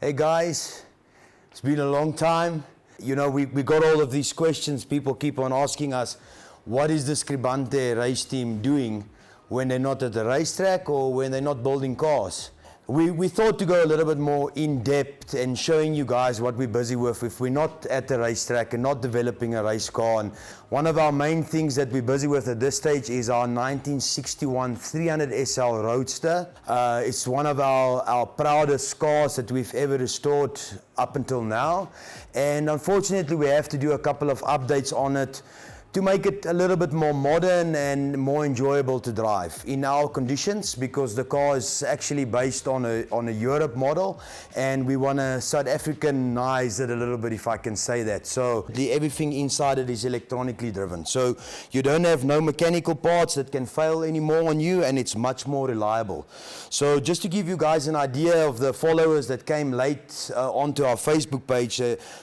Hey guys, it's been a long time. You know, we got all of these questions. People keep on asking us, what is the Scribante race team doing when they're not at the racetrack or when they're not building cars? We thought to go a little bit more in depth and showing you guys what we're busy with if we're not at the racetrack and not developing a race car. And one of our main things that we're busy with at this stage is our 1961 300 SL Roadster. It's one of our proudest cars that we've ever restored up until now. And unfortunately, we have to do a couple of updates on it to make it a little bit more modern and more enjoyable to drive in our conditions, because the car is actually based on a Europe model and we want to South Africanize it a little bit, if I can say that. So everything inside it is electronically driven, so you don't have no mechanical parts that can fail anymore on you, and it's much more reliable. So just to give you guys an idea of the followers that came late onto our Facebook page,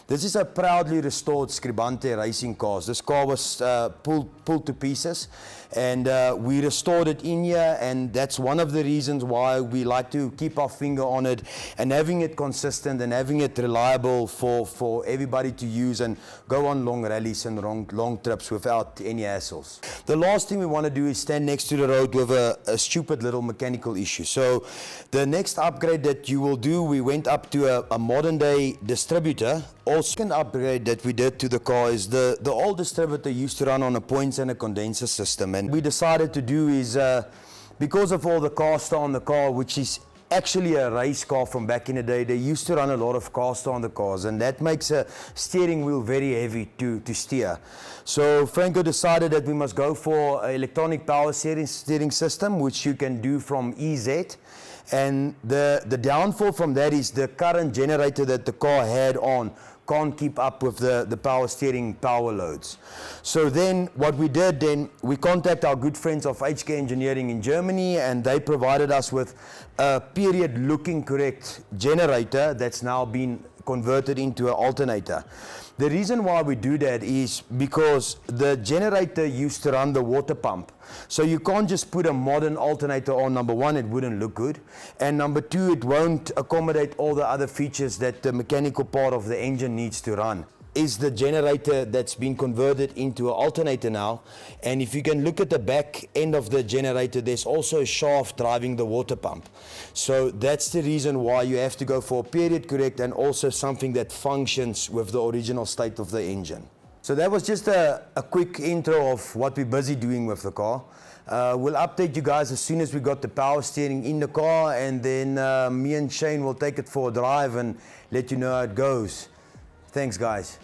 this is a proudly restored Scribante racing car. This car was pulled to pieces, and we restored it in here, and that's one of the reasons why we like to keep our finger on it and having it consistent and having it reliable for everybody to use and go on long rallies and long trips without any hassles. The last thing we want to do is stand next to the road with a stupid little mechanical issue. So the next upgrade that you will do, we went up to a modern day distributor. Also, second upgrade that we did to the car is the old distributor used to run on a points and a condenser system, and we decided to do is because of all the caster on the car, which is actually a race car from back in the day, they used to run a lot of caster on the cars, and that makes a steering wheel very heavy to steer. So Franco decided that we must go for an electronic power steering system, which you can do from EZ. And the downfall from that is the current generator that the car had on can't keep up with the power steering power loads. So then what we did, then we contacted our good friends of HK Engineering in Germany, and they provided us with a period looking correct generator that's now been converted into an alternator. The reason why we do that is because the generator used to run the water pump. So you can't just put a modern alternator on. Number one, it wouldn't look good. And number two, it won't accommodate all the other features that the mechanical part of the engine needs to run. Is the generator that's been converted into an alternator now. And if you can look at the back end of the generator, there's also a shaft driving the water pump. So that's the reason why you have to go for a period correct and also something that functions with the original state of the engine. So that was just a quick intro of what we're busy doing with the car. We'll update you guys as soon as we got the power steering in the car, and then me and Shane will take it for a drive and let you know how it goes. Thanks guys.